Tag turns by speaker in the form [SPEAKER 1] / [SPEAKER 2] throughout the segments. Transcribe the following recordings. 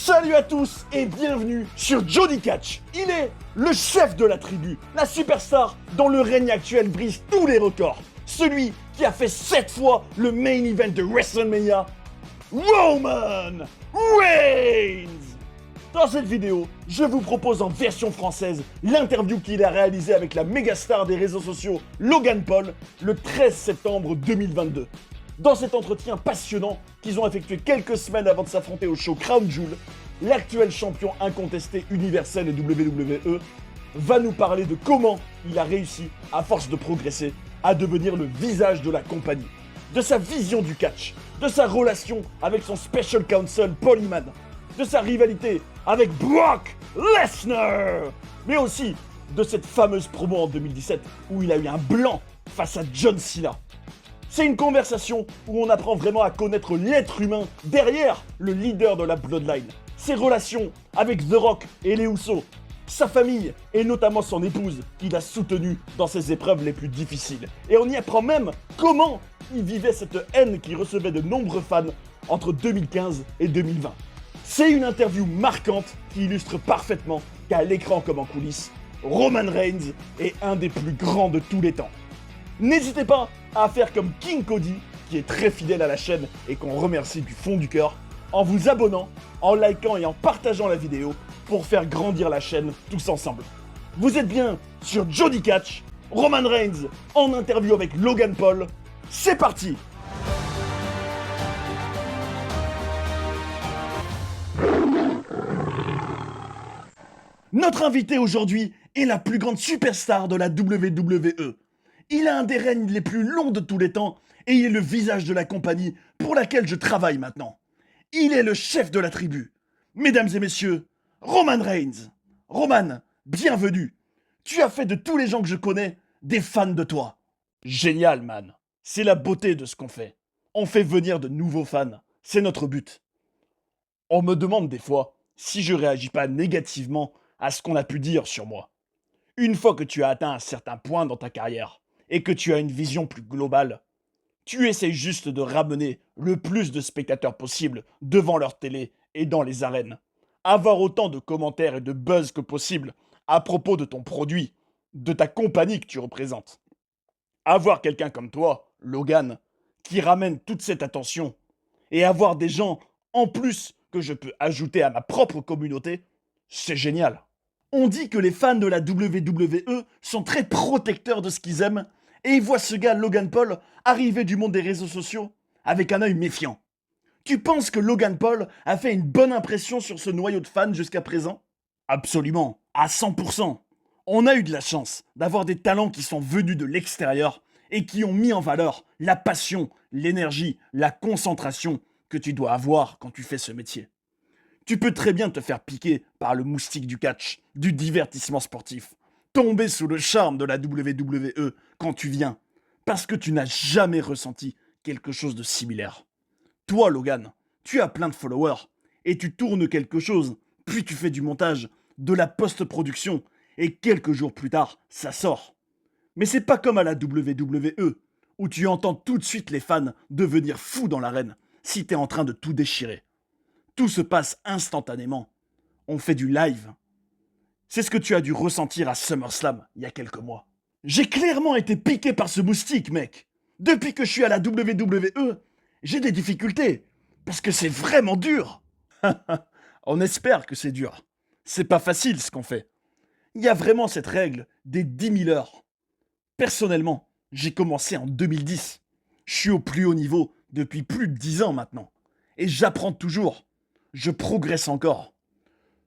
[SPEAKER 1] Salut à tous et bienvenue sur Jody Catch. Il est le chef de la tribu, la superstar dont le règne actuel brise tous les records. Celui qui a fait 7 fois le main event de WrestleMania, Roman Reigns. Dans cette vidéo, je vous propose en version française l'interview qu'il a réalisée avec la méga star des réseaux sociaux Logan Paul le 13 septembre 2022. Dans cet entretien passionnant qu'ils ont effectué quelques semaines avant de s'affronter au show Crown Jewel, l'actuel champion incontesté universel de WWE va nous parler de comment il a réussi, à force de progresser, à devenir le visage de la compagnie, de sa vision du catch, de sa relation avec son special counsel Paul Heyman, de sa rivalité avec Brock Lesnar, mais aussi de cette fameuse promo en 2017 où il a eu un blanc face à John Cena. C'est une conversation où on apprend vraiment à connaître l'être humain derrière le leader de la Bloodline, ses relations avec The Rock et les Usos, sa famille et notamment son épouse qu'il a soutenue dans ses épreuves les plus difficiles. Et on y apprend même comment il vivait cette haine qu'il recevait de nombreux fans entre 2015 et 2020. C'est une interview marquante qui illustre parfaitement qu'à l'écran comme en coulisses, Roman Reigns est un des plus grands de tous les temps. N'hésitez pas à faire comme King Cody, qui est très fidèle à la chaîne et qu'on remercie du fond du cœur, en vous abonnant, en likant et en partageant la vidéo pour faire grandir la chaîne tous ensemble. Vous êtes bien sur Jody Catch, Roman Reigns en interview avec Logan Paul. C'est parti! Notre invité aujourd'hui est la plus grande superstar de la WWE. Il a un des règnes les plus longs de tous les temps et il est le visage de la compagnie pour laquelle je travaille maintenant. Il est le chef de la tribu. Mesdames et messieurs, Roman Reigns. Roman, bienvenue. Tu as fait de tous les gens que je connais des fans de toi. Génial, man. C'est la beauté de ce qu'on fait. On fait venir de nouveaux fans. C'est notre but. On me demande des fois si je réagis pas négativement à ce qu'on a pu dire sur moi. Une fois que tu as atteint un certain point dans ta carrière et que tu as une vision plus globale, tu essayes juste de ramener le plus de spectateurs possible devant leur télé et dans les arènes. Avoir autant de commentaires et de buzz que possible à propos de ton produit, de ta compagnie que tu représentes. Avoir quelqu'un comme toi, Logan, qui ramène toute cette attention, et avoir des gens en plus que je peux ajouter à ma propre communauté, c'est génial. On dit que les fans de la WWE sont très protecteurs de ce qu'ils aiment et ils voient ce gars Logan Paul arriver du monde des réseaux sociaux avec un œil méfiant. Tu penses que Logan Paul a fait une bonne impression sur ce noyau de fans jusqu'à présent? Absolument, à 100%. On a eu de la chance d'avoir des talents qui sont venus de l'extérieur et qui ont mis en valeur la passion, l'énergie, la concentration que tu dois avoir quand tu fais ce métier. Tu peux très bien te faire piquer par le moustique du catch, du divertissement sportif, tomber sous le charme de la WWE quand tu viens, parce que tu n'as jamais ressenti quelque chose de similaire. Toi, Logan, tu as plein de followers, et tu tournes quelque chose, puis tu fais du montage, de la post-production, et quelques jours plus tard, ça sort. Mais c'est pas comme à la WWE, où tu entends tout de suite les fans devenir fous dans l'arène, si t'es en train de tout déchirer. Tout se passe instantanément. On fait du live. C'est ce que tu as dû ressentir à SummerSlam il y a quelques mois. J'ai clairement été piqué par ce moustique, mec. Depuis que je suis à la WWE, j'ai des difficultés. Parce que c'est vraiment dur. On espère que c'est dur. C'est pas facile ce qu'on fait. Il y a vraiment cette règle des 10 000 heures. Personnellement, j'ai commencé en 2010. Je suis au plus haut niveau depuis plus de 10 ans maintenant. Et j'apprends toujours. Je progresse encore.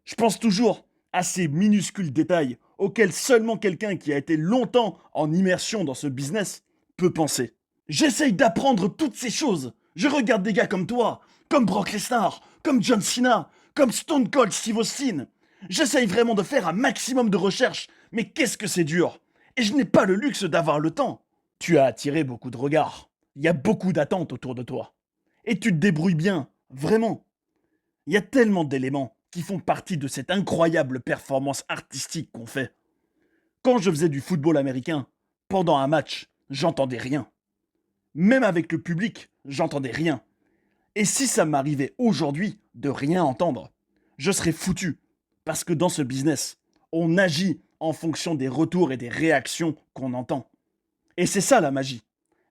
[SPEAKER 1] Je pense toujours à ces minuscules détails auxquels seulement quelqu'un qui a été longtemps en immersion dans ce business peut penser. J'essaye d'apprendre toutes ces choses. Je regarde des gars comme toi, comme Brock Lesnar, comme John Cena, comme Stone Cold Steve Austin. J'essaye vraiment de faire un maximum de recherches, mais qu'est-ce que c'est dur. Et je n'ai pas le luxe d'avoir le temps. Tu as attiré beaucoup de regards. Il y a beaucoup d'attentes autour de toi. Et tu te débrouilles bien, vraiment. Il y a tellement d'éléments qui font partie de cette incroyable performance artistique qu'on fait. Quand je faisais du football américain, pendant un match, j'entendais rien. Même avec le public, j'entendais rien. Et si ça m'arrivait aujourd'hui de rien entendre, je serais foutu. Parce que dans ce business, on agit en fonction des retours et des réactions qu'on entend. Et c'est ça la magie.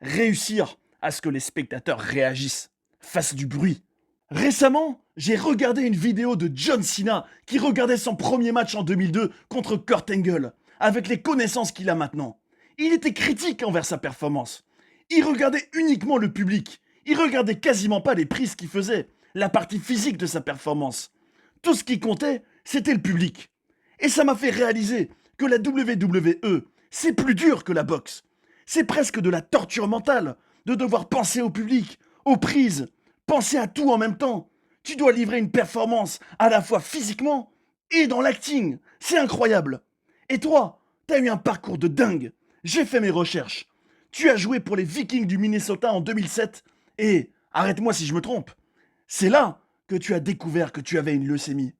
[SPEAKER 1] Réussir à ce que les spectateurs réagissent, fassent du bruit. Récemment, j'ai regardé une vidéo de John Cena qui regardait son premier match en 2002 contre Kurt Angle, avec les connaissances qu'il a maintenant. Il était critique envers sa performance. Il regardait uniquement le public. Il regardait quasiment pas les prises qu'il faisait, la partie physique de sa performance. Tout ce qui comptait, c'était le public. Et ça m'a fait réaliser que la WWE, c'est plus dur que la boxe. C'est presque de la torture mentale de devoir penser au public, aux prises, penser à tout en même temps. Tu dois livrer une performance à la fois physiquement et dans l'acting. C'est incroyable. Et toi, t'as eu un parcours de dingue. J'ai fait mes recherches. Tu as joué pour les Vikings du Minnesota en 2007 et, arrête-moi si je me trompe, c'est là que tu as découvert que tu avais une leucémie.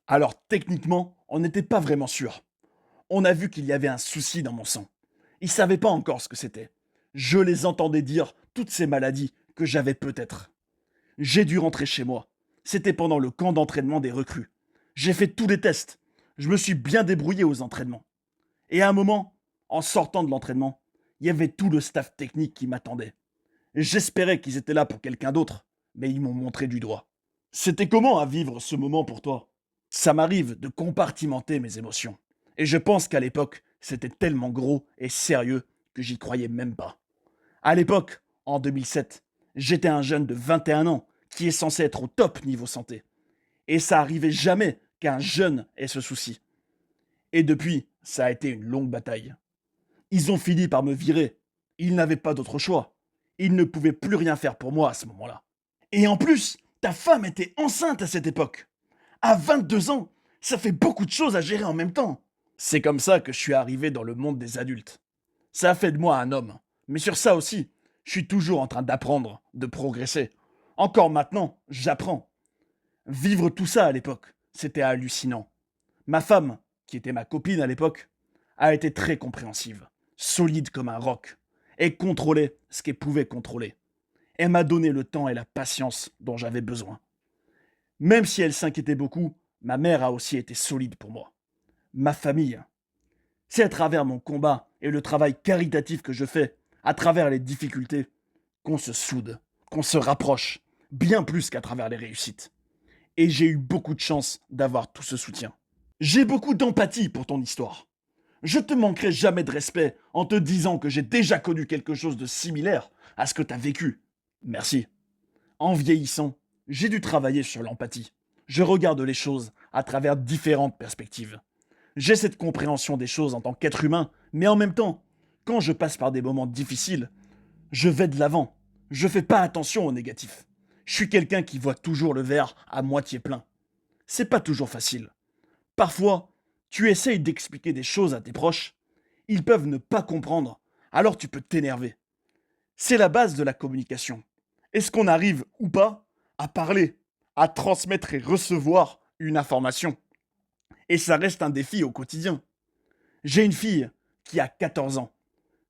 [SPEAKER 1] Alors techniquement, on n'était pas vraiment sûr. On a vu qu'il y avait un souci dans mon sang. Ils ne savaient pas encore ce que c'était. Je les entendais dire toutes ces maladies que j'avais peut-être. J'ai dû rentrer chez moi. C'était pendant le camp d'entraînement des recrues. J'ai fait tous les tests. Je me suis bien débrouillé aux entraînements. Et à un moment, en sortant de l'entraînement, il y avait tout le staff technique qui m'attendait. J'espérais qu'ils étaient là pour quelqu'un d'autre, mais ils m'ont montré du doigt. C'était comment à vivre ce moment pour toi? Ça m'arrive de compartimenter mes émotions. Et je pense qu'à l'époque, c'était tellement gros et sérieux que j'y croyais même pas. À l'époque, en 2007, j'étais un jeune de 21 ans qui est censé être au top niveau santé. Et ça arrivait jamais qu'un jeune ait ce souci. Et depuis, ça a été une longue bataille. Ils ont fini par me virer. Ils n'avaient pas d'autre choix. Ils ne pouvaient plus rien faire pour moi à ce moment-là. Et en plus, ta femme était enceinte à cette époque. À 22 ans, ça fait beaucoup de choses à gérer en même temps. C'est comme ça que je suis arrivé dans le monde des adultes. Ça a fait de moi un homme. Mais sur ça aussi, je suis toujours en train d'apprendre, de progresser. Encore maintenant, j'apprends. Vivre tout ça à l'époque, c'était hallucinant. Ma femme, qui était ma copine à l'époque, a été très compréhensive, solide comme un roc, et contrôlait ce qu'elle pouvait contrôler. Elle m'a donné le temps et la patience dont j'avais besoin. Même si elle s'inquiétait beaucoup, ma mère a aussi été solide pour moi. Ma famille. C'est à travers mon combat et le travail caritatif que je fais, à travers les difficultés, qu'on se soude, qu'on se rapproche, bien plus qu'à travers les réussites. Et j'ai eu beaucoup de chance d'avoir tout ce soutien. J'ai beaucoup d'empathie pour ton histoire. Je te manquerai jamais de respect en te disant que j'ai déjà connu quelque chose de similaire à ce que tu as vécu. Merci. En vieillissant, j'ai dû travailler sur l'empathie. Je regarde les choses à travers différentes perspectives. J'ai cette compréhension des choses en tant qu'être humain, mais en même temps, quand je passe par des moments difficiles, je vais de l'avant. Je fais pas attention au négatif. Je suis quelqu'un qui voit toujours le verre à moitié plein. C'est pas toujours facile. Parfois, tu essayes d'expliquer des choses à tes proches, ils peuvent ne pas comprendre, alors tu peux t'énerver. C'est la base de la communication. Est-ce qu'on arrive ou pas à parler, à transmettre et recevoir une information? Et ça reste un défi au quotidien. J'ai une fille qui a 14 ans.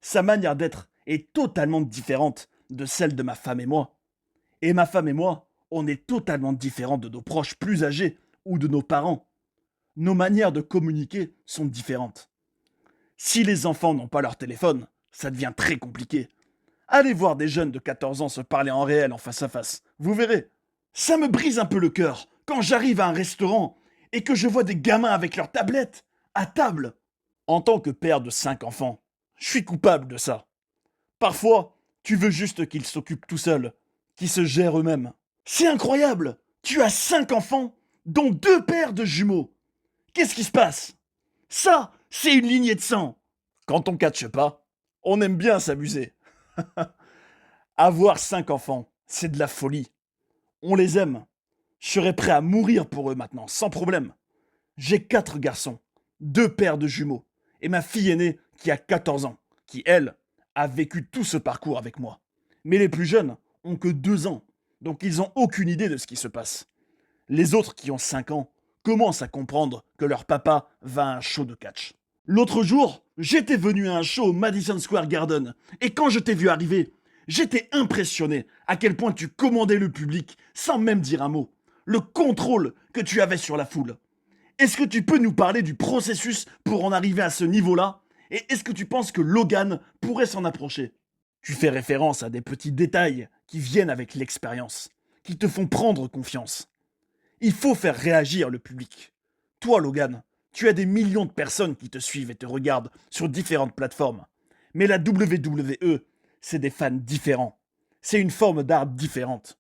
[SPEAKER 1] Sa manière d'être est totalement différente de celle de ma femme et moi. Et ma femme et moi, on est totalement différents de nos proches plus âgés ou de nos parents. Nos manières de communiquer sont différentes. Si les enfants n'ont pas leur téléphone, ça devient très compliqué. Allez voir des jeunes de 14 ans se parler en réel, en face à face. Vous verrez. Ça me brise un peu le cœur quand j'arrive à un restaurant et que je vois des gamins avec leur tablette à table. En tant que père de 5 enfants, je suis coupable de ça. Parfois, tu veux juste qu'ils s'occupent tout seuls, qu'ils se gèrent eux-mêmes. C'est incroyable! Tu as 5 enfants, dont 2 paires de jumeaux. Qu'est-ce qui se passe? Ça, c'est une lignée de sang. Quand on catche pas, on aime bien s'amuser. Avoir 5 enfants, c'est de la folie. On les aime. Je serais prêt à mourir pour eux maintenant, sans problème. J'ai 4 garçons, 2 paires de jumeaux, et ma fille aînée qui a 14 ans, qui, elle, a vécu tout ce parcours avec moi. Mais les plus jeunes ont que 2 ans, donc ils n'ont aucune idée de ce qui se passe. Les autres qui ont 5 ans commencent à comprendre que leur papa va à un show de catch. L'autre jour, j'étais venu à un show au Madison Square Garden, et quand je t'ai vu arriver, j'étais impressionné à quel point tu commandais le public sans même dire un mot. le contrôle que tu avais sur la foule. Est-ce que tu peux nous parler du processus pour en arriver à ce niveau-là? Et est-ce que tu penses que Logan pourrait s'en approcher? Tu fais référence à des petits détails qui viennent avec l'expérience, qui te font prendre confiance. Il faut faire réagir le public. Toi, Logan, tu as des millions de personnes qui te suivent et te regardent sur différentes plateformes. Mais la WWE, c'est des fans différents. C'est une forme d'art différente.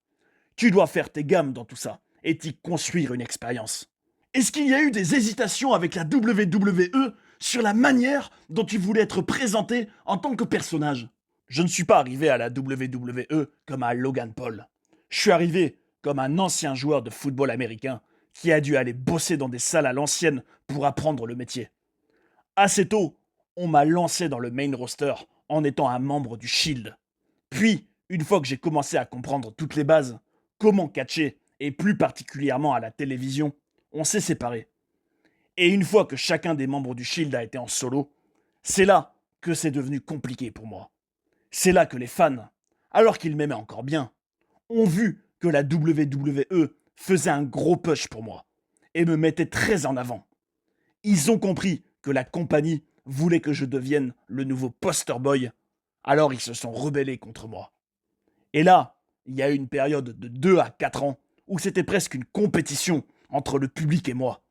[SPEAKER 1] Tu dois faire tes gammes dans tout ça et t'y construire une expérience. Est-ce qu'il y a eu des hésitations avec la WWE sur la manière dont tu voulais être présenté en tant que personnage? Je ne suis pas arrivé à la WWE comme un Logan Paul. Je suis arrivé comme un ancien joueur de football américain qui a dû aller bosser dans des salles à l'ancienne pour apprendre le métier. Assez tôt, on m'a lancé dans le main roster en étant un membre du Shield. Puis, une fois que j'ai commencé à comprendre toutes les bases, comment catcher, et plus particulièrement à la télévision, on s'est séparés. Et une fois que chacun des membres du Shield a été en solo, c'est là que c'est devenu compliqué pour moi. C'est là que les fans, alors qu'ils m'aimaient encore bien, ont vu que la WWE faisait un gros push pour moi et me mettait très en avant. Ils ont compris que la compagnie voulait que je devienne le nouveau poster boy, alors ils se sont rebellés contre moi. Et là, il y a eu une période de 2 à 4 ans où c'était presque une compétition entre le public et moi.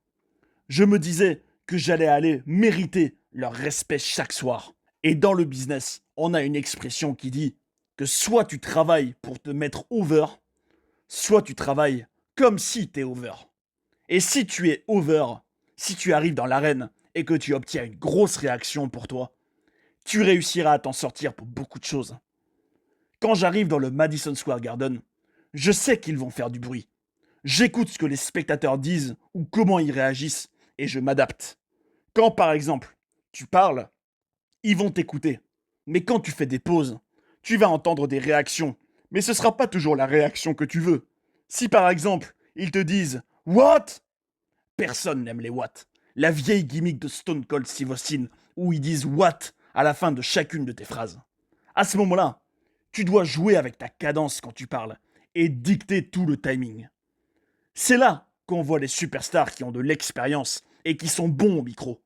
[SPEAKER 1] Je me disais que j'allais aller mériter leur respect chaque soir. Et dans le business, on a une expression qui dit que soit tu travailles pour te mettre over, soit tu travailles comme si tu es over. Et si tu es over, si tu arrives dans l'arène et que tu obtiens une grosse réaction pour toi, tu réussiras à t'en sortir pour beaucoup de choses. Quand j'arrive dans le Madison Square Garden, je sais qu'ils vont faire du bruit. J'écoute ce que les spectateurs disent ou comment ils réagissent et je m'adapte. Quand par exemple, tu parles, ils vont t'écouter. Mais quand tu fais des pauses, tu vas entendre des réactions. Mais ce ne sera pas toujours la réaction que tu veux. Si par exemple, ils te disent What? Personne n'aime les what. La vieille gimmick de Stone Cold Steve Austin où ils disent what à la fin de chacune de tes phrases. À ce moment-là, tu dois jouer avec ta cadence quand tu parles et dicter tout le timing. C'est là qu'on voit les superstars qui ont de l'expérience et qui sont bons au micro.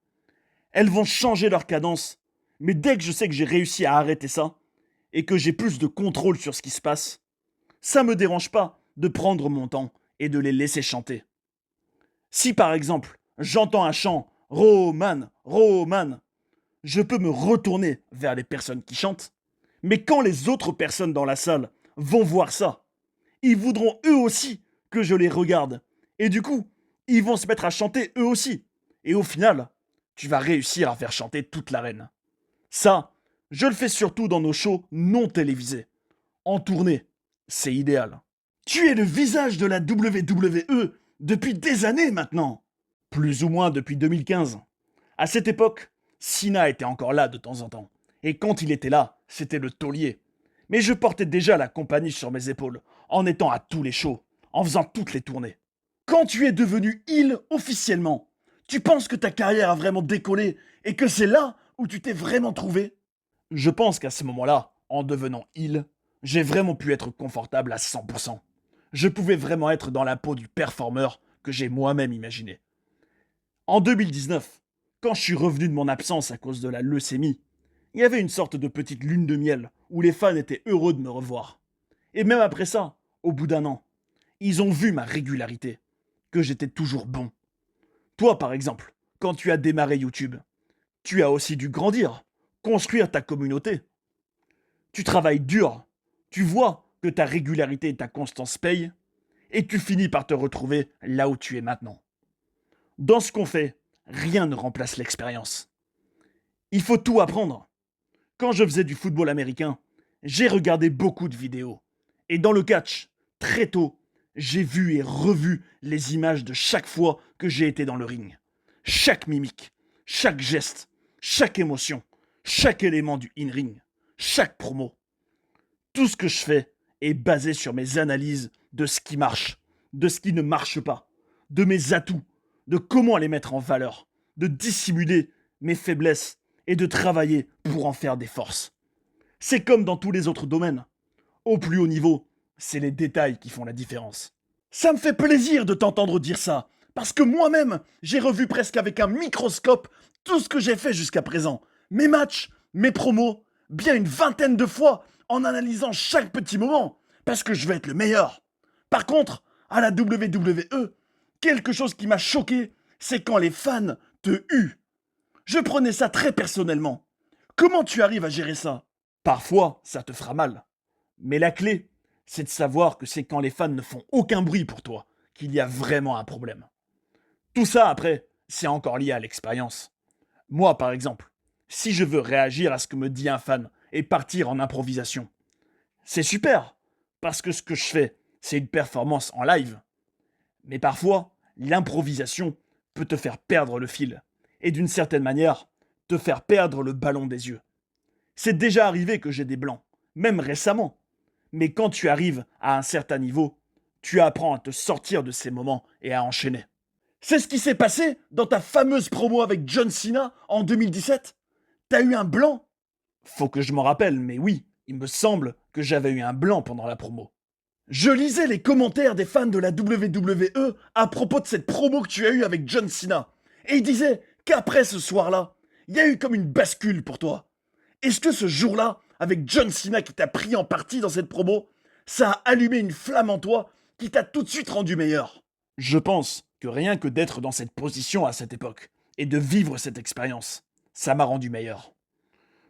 [SPEAKER 1] Elles vont changer leur cadence, mais dès que je sais que j'ai réussi à arrêter ça et que j'ai plus de contrôle sur ce qui se passe, ça me dérange pas de prendre mon temps et de les laisser chanter. Si par exemple, j'entends un chant Roman, Roman, je peux me retourner vers les personnes qui chantent, mais quand les autres personnes dans la salle vont voir ça, ils voudront eux aussi que je les regarde. Et du coup, ils vont se mettre à chanter eux aussi. Et au final, tu vas réussir à faire chanter toute l'arène. Ça, je le fais surtout dans nos shows non télévisés. En tournée, c'est idéal. Tu es le visage de la WWE depuis des années maintenant. Plus ou moins depuis 2015. À cette époque, Cena était encore là de temps en temps. Et quand il était là, c'était le taulier. Mais je portais déjà la compagnie sur mes épaules, en étant à tous les shows, en faisant toutes les tournées. Quand tu es devenu heel officiellement, tu penses que ta carrière a vraiment décollé et que c'est là où tu t'es vraiment trouvé? Je pense qu'à ce moment-là, en devenant heel, j'ai vraiment pu être confortable à 100%. Je pouvais vraiment être dans la peau du performeur que j'ai moi-même imaginé. En 2019, quand je suis revenu de mon absence à cause de la leucémie, il y avait une sorte de petite lune de miel où les fans étaient heureux de me revoir. Et même après ça, au bout d'un an, ils ont vu ma régularité, que j'étais toujours bon. Toi, par exemple, quand tu as démarré YouTube, tu as aussi dû grandir, construire ta communauté. Tu travailles dur, tu vois que ta régularité et ta constance payent, et tu finis par te retrouver là où tu es maintenant. Dans ce qu'on fait, rien ne remplace l'expérience. Il faut tout apprendre. Quand je faisais du football américain, j'ai regardé beaucoup de vidéos. Et dans le catch, très tôt, j'ai vu et revu les images de chaque fois que j'ai été dans le ring. Chaque mimique, chaque geste, chaque émotion, chaque élément du in-ring, chaque promo. Tout ce que je fais est basé sur mes analyses de ce qui marche, de ce qui ne marche pas, de mes atouts, de comment les mettre en valeur, de dissimuler mes faiblesses et de travailler pour en faire des forces. C'est comme dans tous les autres domaines. Au plus haut niveau, c'est les détails qui font la différence. Ça me fait plaisir de t'entendre dire ça, parce que moi-même, j'ai revu presque avec un microscope tout ce que j'ai fait jusqu'à présent. Mes matchs, mes promos, bien une vingtaine de fois, en analysant chaque petit moment, parce que je veux être le meilleur. Par contre, à la WWE, quelque chose qui m'a choqué, c'est quand les fans te huent. Je prenais ça très personnellement. Comment tu arrives à gérer ça? Parfois, ça te fera mal. Mais la clé, c'est de savoir que c'est quand les fans ne font aucun bruit pour toi qu'il y a vraiment un problème. Tout ça, après, c'est encore lié à l'expérience. Moi, par exemple, si je veux réagir à ce que me dit un fan et partir en improvisation, c'est super, parce que ce que je fais, c'est une performance en live. Mais parfois, l'improvisation peut te faire perdre le fil, et d'une certaine manière, te faire perdre le ballon des yeux. C'est déjà arrivé que j'ai des blancs, même récemment. Mais quand tu arrives à un certain niveau, tu apprends à te sortir de ces moments et à enchaîner. C'est ce qui s'est passé dans ta fameuse promo avec John Cena en 2017? T'as eu un blanc? Faut que je m'en rappelle, mais oui, il me semble que j'avais eu un blanc pendant la promo. Je lisais les commentaires des fans de la WWE à propos de cette promo que tu as eue avec John Cena. Et ils disaient qu'après ce soir-là, il y a eu comme une bascule pour toi. Est-ce que ce jour-là, avec John Cena qui t'a pris en partie dans cette promo, ça a allumé une flamme en toi qui t'a tout de suite rendu meilleur? Je pense que rien que d'être dans cette position à cette époque et de vivre cette expérience, ça m'a rendu meilleur.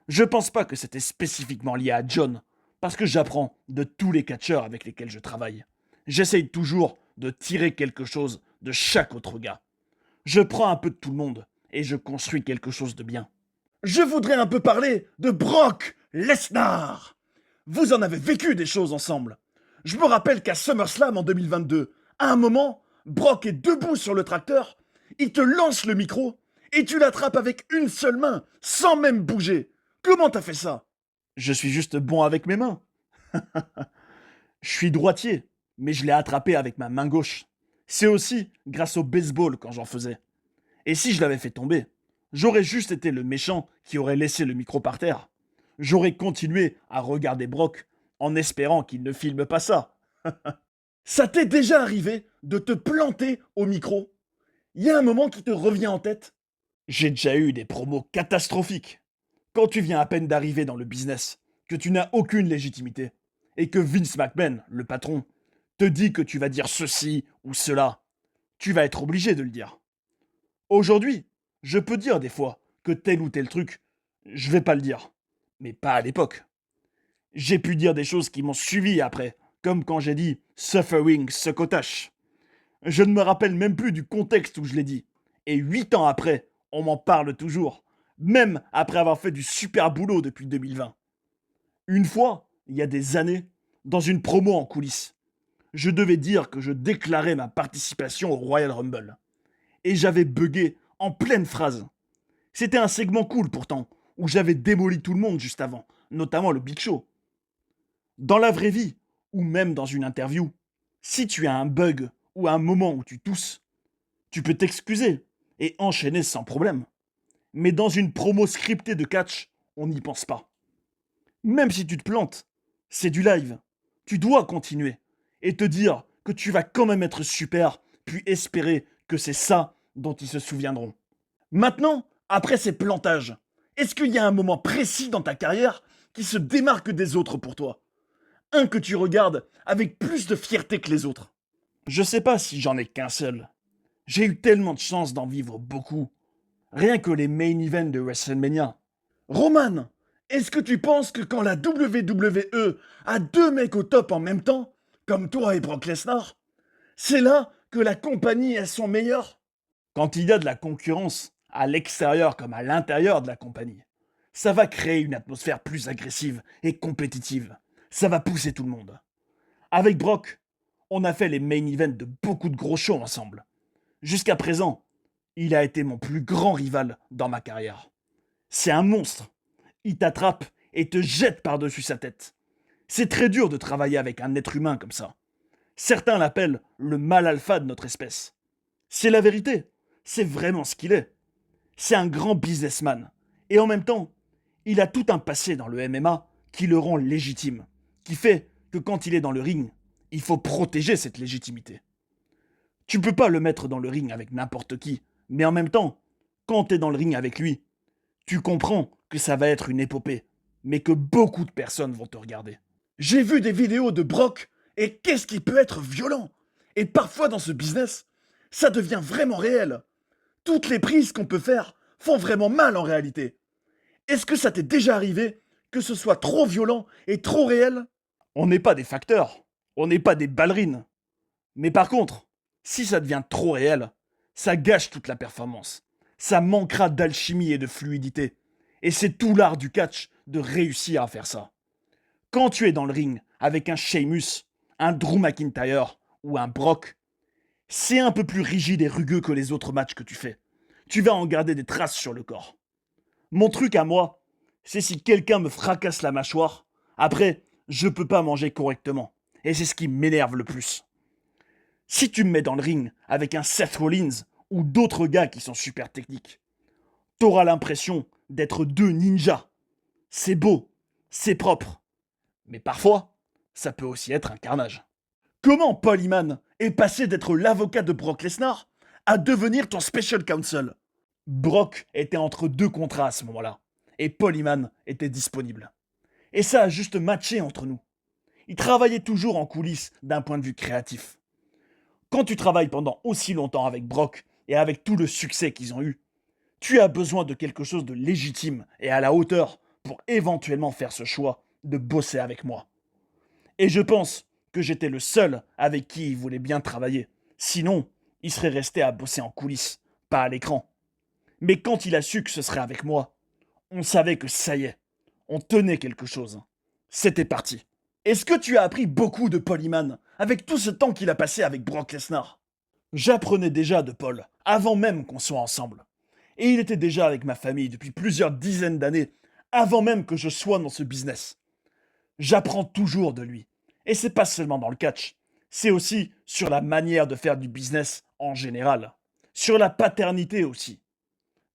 [SPEAKER 1] Je pense pas que c'était spécifiquement lié à John, parce que j'apprends de tous les catcheurs avec lesquels je travaille. J'essaye toujours de tirer quelque chose de chaque autre gars. Je prends un peu de tout le monde et je construis quelque chose de bien. Je voudrais un peu parler de Brock Lesnar. Vous en avez vécu des choses ensemble. Je me rappelle qu'à SummerSlam en 2022, à un moment, Brock est debout sur le tracteur, il te lance le micro et tu l'attrapes avec une seule main, sans même bouger. Comment t'as fait ça? Je suis juste bon avec mes mains. Je suis droitier, mais je l'ai attrapé avec ma main gauche. C'est aussi grâce au baseball quand j'en faisais. Et si je l'avais fait tomber, j'aurais juste été le méchant qui aurait laissé le micro par terre. J'aurais continué à regarder Brock en espérant qu'il ne filme pas ça. Ça t'est déjà arrivé de te planter au micro? Il y a un moment qui te revient en tête? J'ai déjà eu des promos catastrophiques. Quand tu viens à peine d'arriver dans le business, que tu n'as aucune légitimité, et que Vince McMahon, le patron, te dit que tu vas dire ceci ou cela, tu vas être obligé de le dire. Aujourd'hui, je peux dire des fois que tel ou tel truc, je vais pas le dire. Mais pas à l'époque. J'ai pu dire des choses qui m'ont suivi après, comme quand j'ai dit suffering succotash. Je ne me rappelle même plus du contexte où je l'ai dit. Et 8 ans après, on m'en parle toujours, même après avoir fait du super boulot depuis 2020. Une fois, il y a des années, dans une promo en coulisses, je devais dire que je déclarais ma participation au Royal Rumble. Et j'avais bugué en pleine phrase. C'était un segment cool pourtant, où j'avais démoli tout le monde juste avant, notamment le Big Show. Dans la vraie vie, ou même dans une interview, si tu as un bug ou un moment où tu tousses, tu peux t'excuser et enchaîner sans problème. Mais dans une promo scriptée de catch, on n'y pense pas. Même si tu te plantes, c'est du live. Tu dois continuer et te dire que tu vas quand même être super, puis espérer que c'est ça dont ils se souviendront. Maintenant, après ces plantages, est-ce qu'il y a un moment précis dans ta carrière qui se démarque des autres pour toi? Un que tu regardes avec plus de fierté que les autres? Je sais pas si j'en ai qu'un seul. J'ai eu tellement de chance d'en vivre beaucoup. Rien que les main events de WrestleMania. Roman, est-ce que tu penses que quand la WWE a deux mecs au top en même temps, comme toi et Brock Lesnar, c'est là que la compagnie est son meilleur? Quand il y a de la concurrence, à l'extérieur comme à l'intérieur de la compagnie, ça va créer une atmosphère plus agressive et compétitive. Ça va pousser tout le monde. Avec Brock, on a fait les main events de beaucoup de gros shows ensemble. Jusqu'à présent, il a été mon plus grand rival dans ma carrière. C'est un monstre. Il t'attrape et te jette par-dessus sa tête. C'est très dur de travailler avec un être humain comme ça. Certains l'appellent le mâle alpha de notre espèce. C'est la vérité. C'est vraiment ce qu'il est. C'est un grand businessman. Et en même temps, il a tout un passé dans le MMA qui le rend légitime. Qui fait que quand il est dans le ring, il faut protéger cette légitimité. Tu peux pas le mettre dans le ring avec n'importe qui. Mais en même temps, quand t'es dans le ring avec lui, tu comprends que ça va être une épopée. Mais que beaucoup de personnes vont te regarder. J'ai vu des vidéos de Brock et qu'est-ce qui peut être violent. Et parfois dans ce business, ça devient vraiment réel. Toutes les prises qu'on peut faire font vraiment mal en réalité. Est-ce que ça t'est déjà arrivé que ce soit trop violent et trop réel? On n'est pas des facteurs, on n'est pas des ballerines. Mais par contre, si ça devient trop réel, ça gâche toute la performance. Ça manquera d'alchimie et de fluidité. Et c'est tout l'art du catch de réussir à faire ça. Quand tu es dans le ring avec un Sheamus, un Drew McIntyre ou un Brock, c'est un peu plus rigide et rugueux que les autres matchs que tu fais. Tu vas en garder des traces sur le corps. Mon truc à moi, c'est si quelqu'un me fracasse la mâchoire, après, je peux pas manger correctement. Et c'est ce qui m'énerve le plus. Si tu me mets dans le ring avec un Seth Rollins ou d'autres gars qui sont super techniques, t'auras l'impression d'être deux ninjas. C'est beau, c'est propre. Mais parfois, ça peut aussi être un carnage. Comment Paul Heyman est passé d'être l'avocat de Brock Lesnar à devenir ton special counsel? Brock était entre deux contrats à ce moment-là, et Paul Heyman était disponible. Et ça a juste matché entre nous. Il travaillait toujours en coulisses d'un point de vue créatif. Quand tu travailles pendant aussi longtemps avec Brock et avec tout le succès qu'ils ont eu, tu as besoin de quelque chose de légitime et à la hauteur pour éventuellement faire ce choix de bosser avec moi. Et je pense que j'étais le seul avec qui il voulait bien travailler. Sinon, il serait resté à bosser en coulisses, pas à l'écran. Mais quand il a su que ce serait avec moi, on savait que ça y est, on tenait quelque chose. C'était parti. Est-ce que tu as appris beaucoup de Paul Heyman avec tout ce temps qu'il a passé avec Brock Lesnar? J'apprenais déjà de Paul, avant même qu'on soit ensemble. Et il était déjà avec ma famille depuis plusieurs dizaines d'années, avant même que je sois dans ce business. J'apprends toujours de lui. Et c'est pas seulement dans le catch, c'est aussi sur la manière de faire du business en général. Sur la paternité aussi.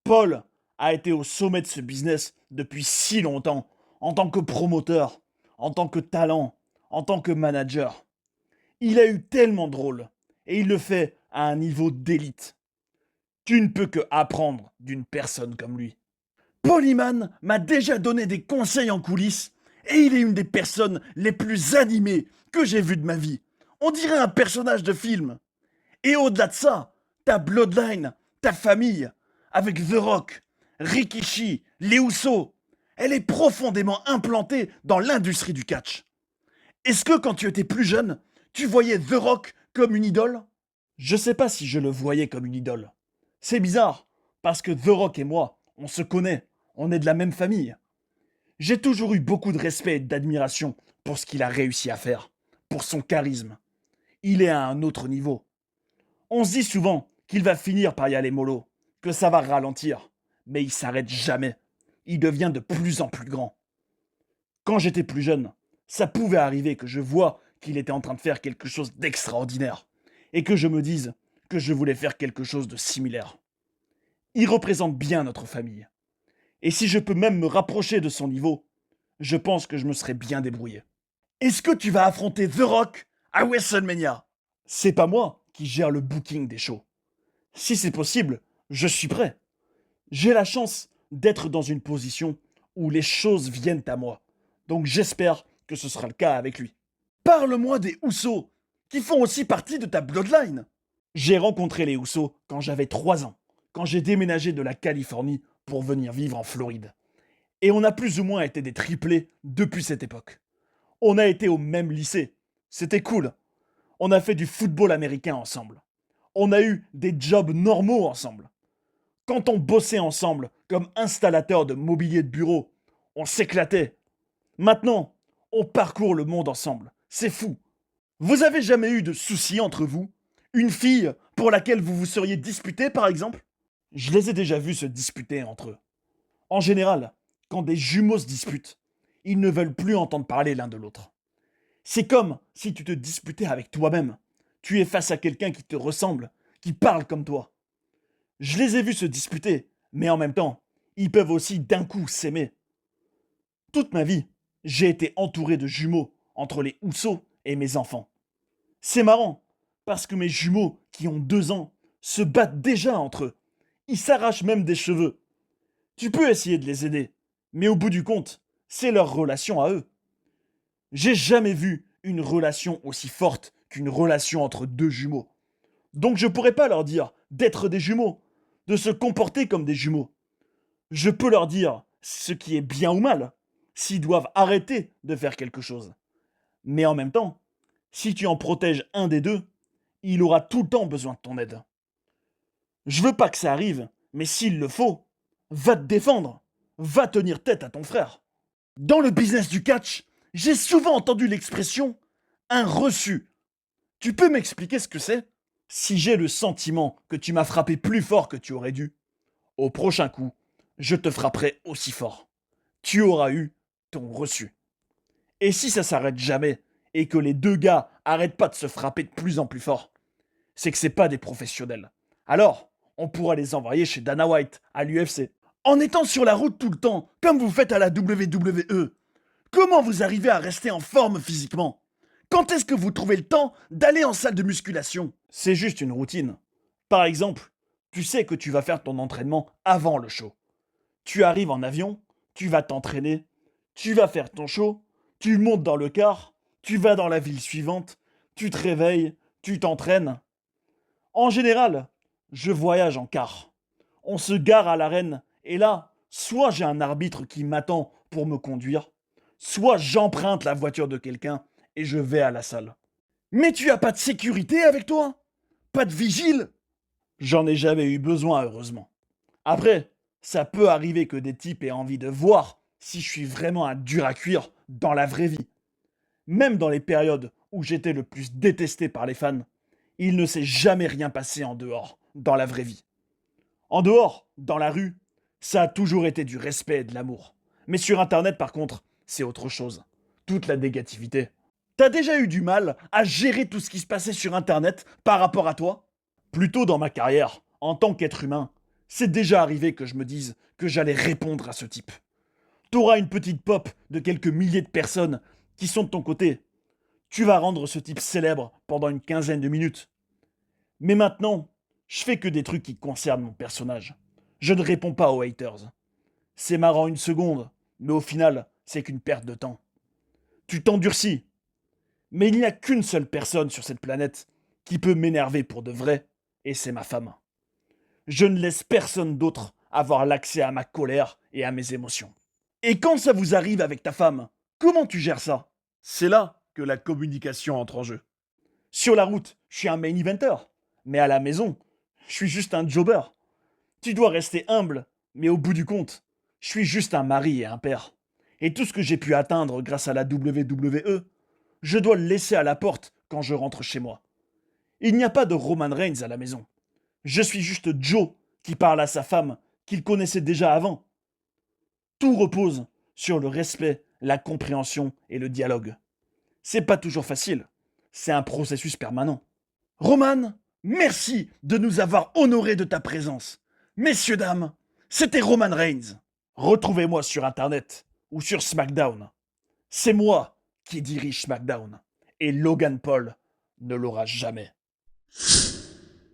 [SPEAKER 1] Paul a été au sommet de ce business depuis si longtemps, en tant que promoteur, en tant que talent, en tant que manager. Il a eu tellement de rôles, et il le fait à un niveau d'élite. Tu ne peux que apprendre d'une personne comme lui. Paul Heyman m'a déjà donné des conseils en coulisses, et il est une des personnes les plus animées que j'ai vues de ma vie. On dirait un personnage de film. Et au-delà de ça, ta bloodline, ta famille, avec The Rock, Rikishi, les Usos, elle est profondément implantée dans l'industrie du catch. Est-ce que quand tu étais plus jeune, tu voyais The Rock comme une idole? Je sais pas si je le voyais comme une idole. C'est bizarre, parce que The Rock et moi, on se connaît, on est de la même famille. J'ai toujours eu beaucoup de respect et d'admiration pour ce qu'il a réussi à faire, pour son charisme. Il est à un autre niveau. On se dit souvent qu'il va finir par y aller mollo, que ça va ralentir, mais il s'arrête jamais. Il devient de plus en plus grand. Quand j'étais plus jeune, ça pouvait arriver que je vois qu'il était en train de faire quelque chose d'extraordinaire, et que je me dise que je voulais faire quelque chose de similaire. Il représente bien notre famille. Et si je peux même me rapprocher de son niveau, je pense que je me serais bien débrouillé. Est-ce que tu vas affronter The Rock à WrestleMania? C'est pas moi qui gère le booking des shows. Si c'est possible, je suis prêt. J'ai la chance d'être dans une position où les choses viennent à moi. Donc j'espère que ce sera le cas avec lui. Parle-moi des Usos, qui font aussi partie de ta bloodline. J'ai rencontré les Usos quand j'avais 3 ans, quand j'ai déménagé de la Californie pour venir vivre en Floride. Et on a plus ou moins été des triplés depuis cette époque. On a été au même lycée. C'était cool. On a fait du football américain ensemble. On a eu des jobs normaux ensemble. Quand on bossait ensemble comme installateur de mobilier de bureau, on s'éclatait. Maintenant, on parcourt le monde ensemble. C'est fou. Vous avez jamais eu de soucis entre vous? Une fille pour laquelle vous vous seriez disputé, par exemple? Je les ai déjà vus se disputer entre eux. En général, quand des jumeaux se disputent, ils ne veulent plus entendre parler l'un de l'autre. C'est comme si tu te disputais avec toi-même. Tu es face à quelqu'un qui te ressemble, qui parle comme toi. Je les ai vus se disputer, mais en même temps, ils peuvent aussi d'un coup s'aimer. Toute ma vie, j'ai été entouré de jumeaux entre les Housseaux et mes enfants. C'est marrant, Parce que mes jumeaux, qui ont 2 ans, se battent déjà entre eux. Ils s'arrachent même des cheveux. Tu peux essayer de les aider, mais au bout du compte, c'est leur relation à eux. J'ai jamais vu une relation aussi forte qu'une relation entre 2 jumeaux. Donc je pourrais pas leur dire d'être des jumeaux, de se comporter comme des jumeaux. Je peux leur dire ce qui est bien ou mal, s'ils doivent arrêter de faire quelque chose. Mais en même temps, si tu en protèges un des deux, il aura tout le temps besoin de ton aide. Je veux pas que ça arrive, mais s'il le faut, va te défendre, va tenir tête à ton frère. Dans le business du catch, j'ai souvent entendu l'expression « un reçu ». Tu peux m'expliquer ce que c'est? Si j'ai le sentiment que tu m'as frappé plus fort que tu aurais dû, au prochain coup, je te frapperai aussi fort. Tu auras eu ton reçu. Et si ça s'arrête jamais, et que les 2 gars arrêtent pas de se frapper de plus en plus fort, c'est que c'est pas des professionnels. Alors, on pourra les envoyer chez Dana White, à l'UFC. En étant sur la route tout le temps, comme vous faites à la WWE, comment vous arrivez à rester en forme physiquement? Quand est-ce que vous trouvez le temps d'aller en salle de musculation? C'est juste une routine. Par exemple, tu sais que tu vas faire ton entraînement avant le show. Tu arrives en avion, tu vas t'entraîner, tu vas faire ton show, tu montes dans le car, tu vas dans la ville suivante, tu te réveilles, tu t'entraînes. En général, je voyage en car. On se gare à l'arène et là, soit j'ai un arbitre qui m'attend pour me conduire, soit j'emprunte la voiture de quelqu'un et je vais à la salle. Mais tu as pas de sécurité avec toi? Pas de vigile? J'en ai jamais eu besoin, heureusement. Après, ça peut arriver que des types aient envie de voir si je suis vraiment un dur à cuire dans la vraie vie. Même dans les périodes où j'étais le plus détesté par les fans, il ne s'est jamais rien passé en dehors, dans la vraie vie. En dehors, dans la rue, ça a toujours été du respect et de l'amour. Mais sur Internet, par contre, c'est autre chose. Toute la négativité. T'as déjà eu du mal à gérer tout ce qui se passait sur Internet par rapport à toi? Plutôt dans ma carrière, en tant qu'être humain, c'est déjà arrivé que je me dise que j'allais répondre à ce type. T'auras une petite pop de quelques milliers de personnes qui sont de ton côté. Tu vas rendre ce type célèbre pendant une quinzaine de minutes. Mais maintenant, je fais que des trucs qui concernent mon personnage. Je ne réponds pas aux haters. C'est marrant une seconde, mais au final, c'est qu'une perte de temps. Tu t'endurcis. Mais il n'y a qu'une seule personne sur cette planète qui peut m'énerver pour de vrai, et c'est ma femme. Je ne laisse personne d'autre avoir l'accès à ma colère et à mes émotions. Et quand ça vous arrive avec ta femme, comment tu gères ça? C'est là que la communication entre en jeu. Sur la route, je suis un main eventer, mais à la maison, je suis juste un jobber. Tu dois rester humble, mais au bout du compte, je suis juste un mari et un père. Et tout ce que j'ai pu atteindre grâce à la WWE, je dois le laisser à la porte quand je rentre chez moi. Il n'y a pas de Roman Reigns à la maison. Je suis juste Joe qui parle à sa femme qu'il connaissait déjà avant. Tout repose sur le respect, la compréhension et le dialogue. C'est pas toujours facile. C'est un processus permanent. Roman, merci de nous avoir honorés de ta présence. Messieurs, dames, c'était Roman Reigns. Retrouvez-moi sur Internet ou sur SmackDown. C'est moi qui dirige SmackDown. Et Logan Paul ne l'aura jamais.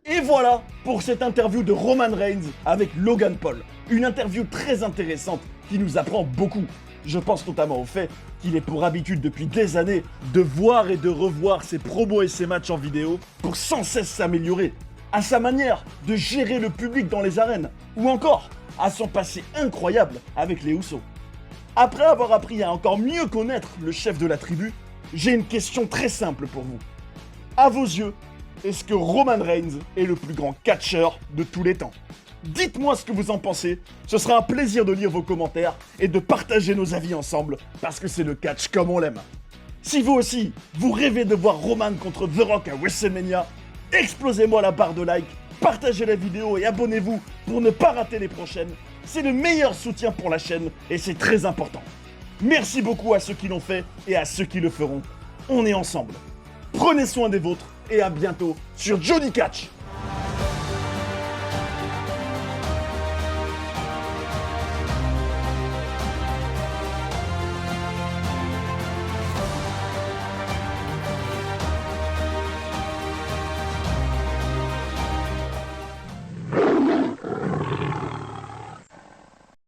[SPEAKER 1] Et voilà pour cette interview de Roman Reigns avec Logan Paul. Une interview très intéressante qui nous apprend beaucoup. Je pense notamment au fait qu'il est pour habitude depuis des années de voir et de revoir ses promos et ses matchs en vidéo pour sans cesse s'améliorer, à sa manière de gérer le public dans les arènes, ou encore à son passé incroyable avec les Usos. Après avoir appris à encore mieux connaître le chef de la tribu, j'ai une question très simple pour vous. À vos yeux, est-ce que Roman Reigns est le plus grand catcheur de tous les temps? Dites-moi ce que vous en pensez, ce sera un plaisir de lire vos commentaires et de partager nos avis ensemble, parce que c'est le catch comme on l'aime. Si vous aussi, vous rêvez de voir Roman contre The Rock à WrestleMania, explosez-moi la barre de like, partagez la vidéo et abonnez-vous pour ne pas rater les prochaines. C'est le meilleur soutien pour la chaîne et c'est très important. Merci beaucoup à ceux qui l'ont fait et à ceux qui le feront. On est ensemble. Prenez soin des vôtres et à bientôt sur Johnny Catch.